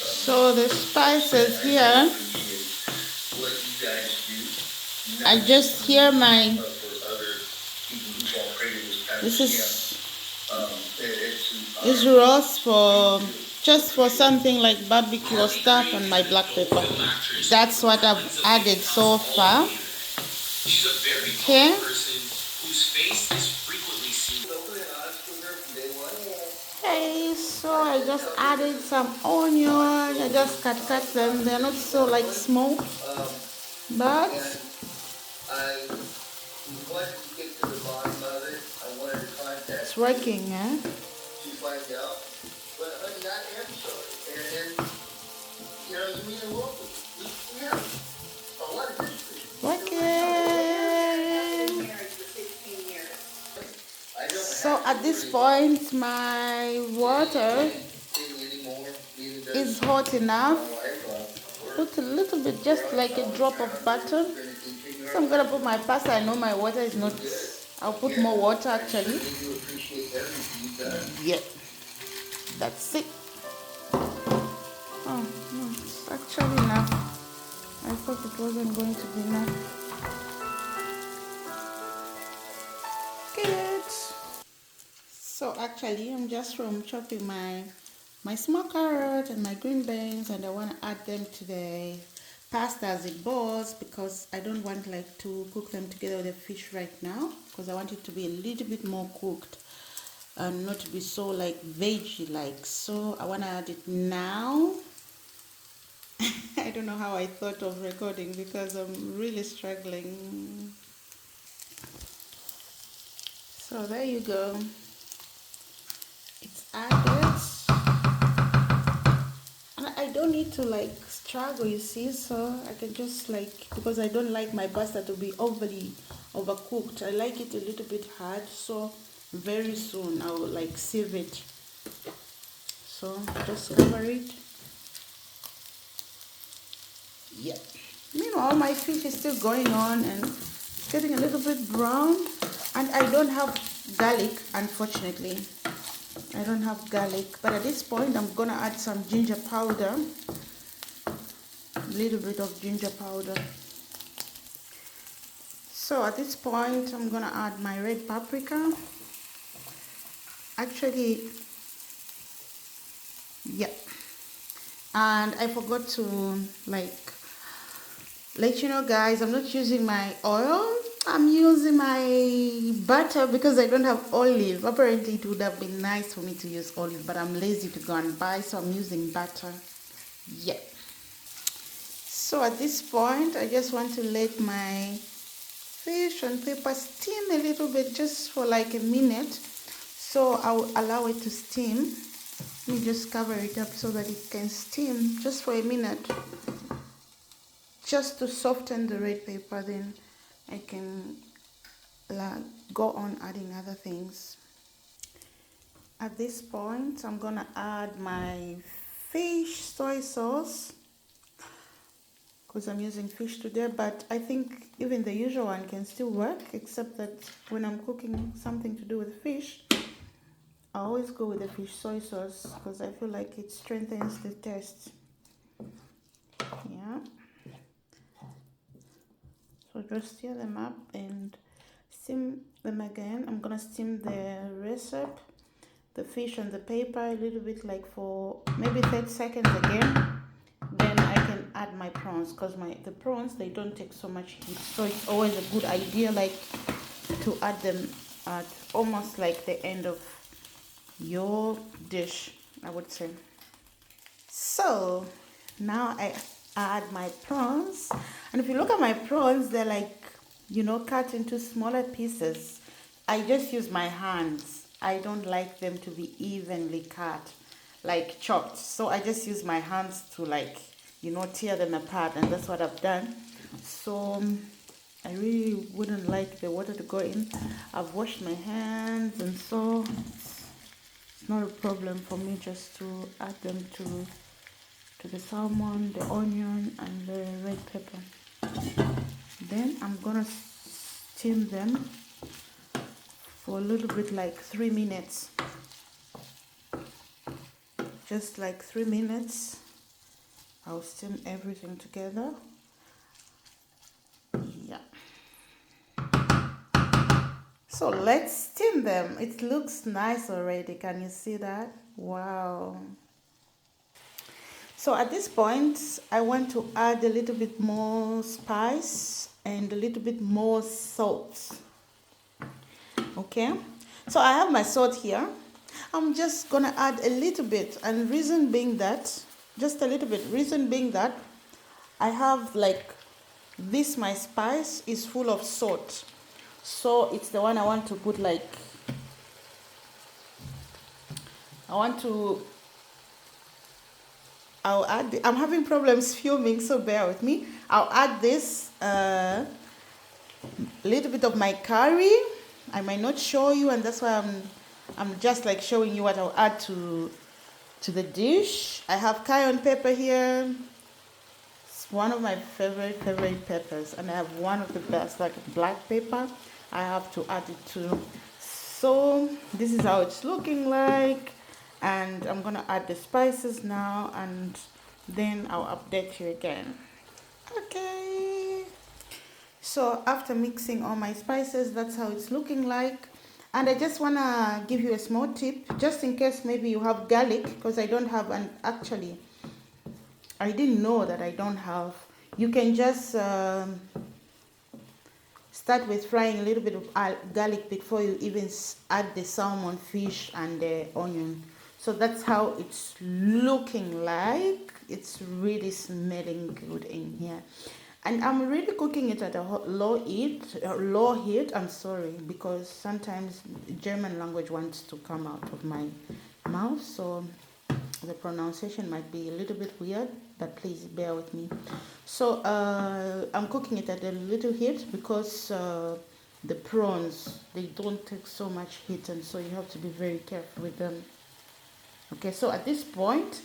So the spices here, I just hear my, this is roast for, just for something like barbecue or stuff, and my black pepper. That's what I've added so far. Okay. Okay, so I just added some onion. I just cut them. They're not so like small, but it's working, eh? Working. So at this point, my water is hot enough. Put a little bit, just like a drop of butter. So I'm gonna put my pasta. I know my water is not. I'll put more water actually. Yeah, that's it. Oh no, it's actually enough. I thought it wasn't going to be enough. Good. So actually, I'm just from chopping my small carrot and my green beans, and I want to add them to the pasta as it boils, because I don't want like to cook them together with the fish right now, because I want it to be a little bit more cooked and not to be so like veggie like. So I want to add it now. I don't know how I thought of recording because I'm really struggling. So there you go. It's added. And I don't need to like struggle, you see, so I can just like, because I don't like my pasta to be overly overcooked. I like it a little bit hard, so very soon I will like sieve it. So just cover it. Yep. Meanwhile, my fish is still going on and getting a little bit brown. And I don't have garlic, unfortunately. I don't have garlic. But at this point, I'm going to add some ginger powder. A little bit of ginger powder. So at this point, I'm going to add my red paprika. Actually, yeah. And I forgot to like let you know, guys, I'm not using my oil. I'm using my butter because I don't have olive. Apparently it would have been nice for me to use olive, but I'm lazy to go and buy, so I'm using butter. Yeah. So at this point, I just want to let my fish and pepper steam a little bit, just for like a minute. So I'll allow it to steam. Let me just cover it up so that it can steam just for a minute, just to soften the red pepper. Then I can go on adding other things. At this point, I'm gonna add my fish soy sauce, because I'm using fish today, but I think even the usual one can still work, except that when I'm cooking something to do with fish, I always go with the fish soy sauce because I feel like it strengthens the taste. Yeah. So just stir them up and steam them again. I'm gonna steam the recipe, the fish and the pepper a little bit, like for maybe 30 seconds again. Then I can add my prawns, because the prawns, they don't take so much heat, so it's always a good idea like to add them at almost like the end of your dish, I would say. So now I add my prawns, and if you look at my prawns, they're like, cut into smaller pieces. I just use my hands. I don't like them to be evenly cut, like chopped, so I just use my hands to like, tear them apart, and that's what I've done. So I really wouldn't like the water to go in. I've washed my hands, and so it's not a problem for me just to add them to the salmon, the onion, and the red pepper. Then I'm gonna steam them for a little bit, like 3 minutes. just like 3 minutes. I'll steam everything together. Yeah. So let's steam them. It looks nice already. Can you see that? Wow. So at this point, I want to add a little bit more spice and a little bit more salt. Okay, so I have my salt here. I'm just gonna add a little bit, and reason being that, just a little bit, reason being that I have like this, my spice is full of salt. So it's the one I want to put like, I'll add, I'm having problems filming, so bear with me. I'll add this little bit of my curry. I might not show you, and that's why I'm just like showing you what I'll add to the dish. I have cayenne pepper here. It's one of my favorite peppers, and I have one of the best, like black pepper. I have to add it too. So this is how it's looking like, and I'm gonna add the spices now, and then I'll update you again. Okay, so after mixing all my spices, that's how it's looking like. And I just want to give you a small tip, just in case maybe you have garlic, because I don't have, and actually I didn't know that I don't have. You can just start with frying a little bit of garlic before you even add the salmon, fish, and the onion. So that's how it's looking like. It's really smelling good in here. And I'm really cooking it at a low heat. I'm sorry, because sometimes German language wants to come out of my mouth, so the pronunciation might be a little bit weird, but please bear with me. So I'm cooking it at a little heat because the prawns, they don't take so much heat, and so you have to be very careful with them. Okay, so at this point,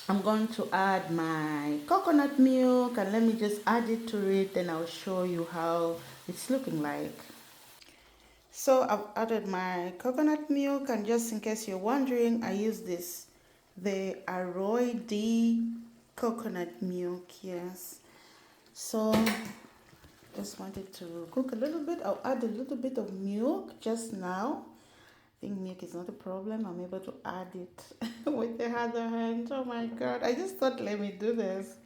I'm going to add my coconut milk, and let me just add it to it, then I'll show you how it's looking like. So I've added my coconut milk, and just in case you're wondering, I use the Arroy D coconut milk, yes. So just wanted to cook a little bit. I'll add a little bit of milk just now. I think milk is not a problem. I'm able to add it with the other hand. Oh my god, I just thought, let me do this.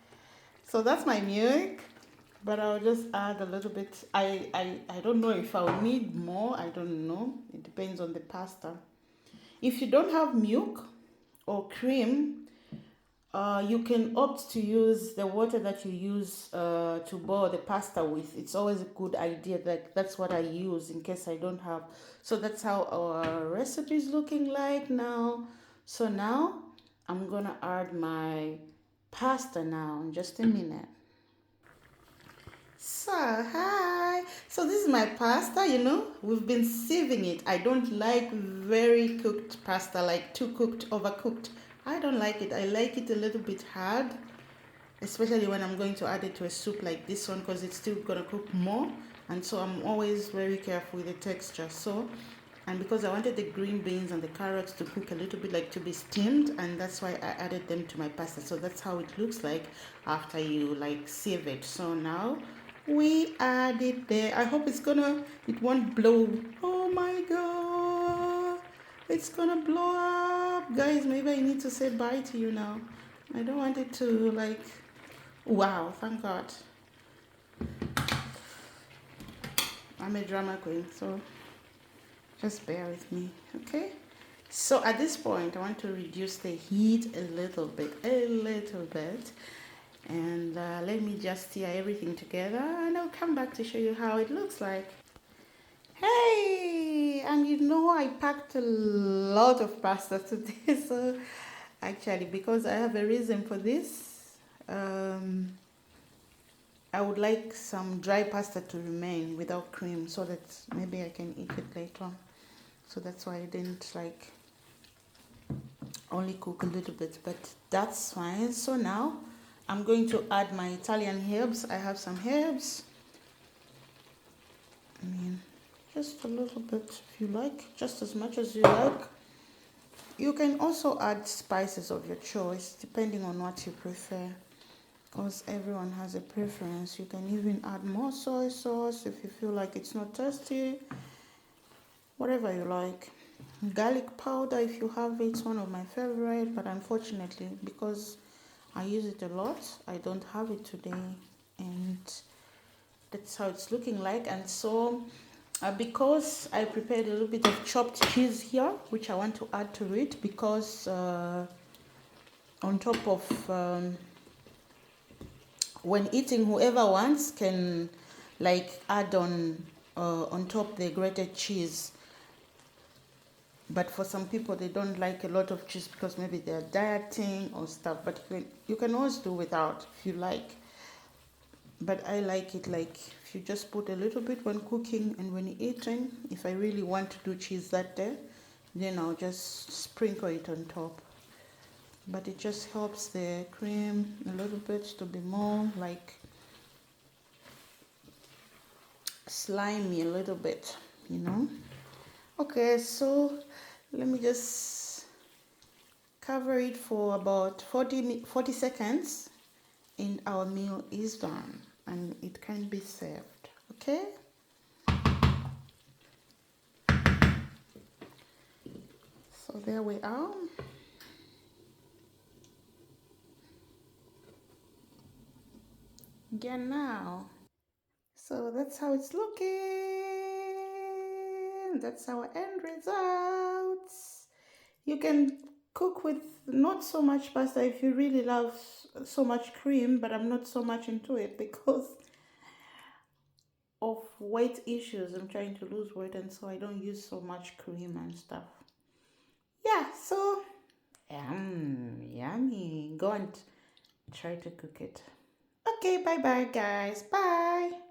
So that's my milk, but I'll just add a little bit. I don't know if I'll need more. I don't know. It depends on the pasta. If you don't have milk or cream, you can opt to use the water that you use to boil the pasta with. It's always a good idea. That's what I use in case I don't have. So that's how our recipe is looking like now. So now I'm gonna add my pasta now in just a minute. So hi. So this is my pasta. We've been sieving it. I don't like very cooked pasta, like too cooked, overcooked. I don't like it. I like it a little bit hard, especially when I'm going to add it to a soup like this one, because it's still gonna cook more. And so I'm always very careful with the texture. So, and because I wanted the green beans and the carrots to cook a little bit, like to be steamed, and that's why I added them to my pasta. So that's how it looks like after you like sieve it. So now we add it there. I hope it won't blow. Oh my god, it's gonna blow up, guys. Maybe I need to say bye to you now. I don't want it to like, wow, thank god. I'm a drama queen, so just bear with me, okay? So at this point, I want to reduce the heat a little bit, and let me just stir everything together, and I'll come back to show you how it looks like. Hey, and I packed a lot of pasta today, so actually, because I have a reason for this, I would like some dry pasta to remain without cream, so that maybe I can eat it later on. So that's why I didn't like only cook a little bit, but that's fine. So now I'm going to add my Italian herbs. I have some herbs. Just a little bit if you like, just as much as you like. You can also add spices of your choice depending on what you prefer, because everyone has a preference. You can even add more soy sauce if you feel like it's not tasty, whatever you like. Garlic powder, if you have it, it's one of my favorite, but unfortunately, because I use it a lot, I don't have it today, and that's how it's looking like. And so because I prepared a little bit of chopped cheese here, which I want to add to it, because on top of when eating, whoever wants can like add on top the grated cheese. But for some people, they don't like a lot of cheese because maybe they're dieting or stuff. But you can always do without if you like. But I like it like if you just put a little bit when cooking and when eating. If I really want to do cheese that day, then I'll just sprinkle it on top. But it just helps the cream a little bit to be more like slimy a little bit, you know. Okay, so let me just cover it for about 40 seconds, and our meal is done and it can be served. Okay, so there we are. Yeah, now, so that's how it's looking. That's our end results. You can cook with not so much pasta if you really love so much cream, but I'm not so much into it because of weight issues. I'm trying to lose weight, and so I don't use so much cream and stuff. Yeah, so yummy. Go and try to cook it. Okay, bye bye, guys. Bye.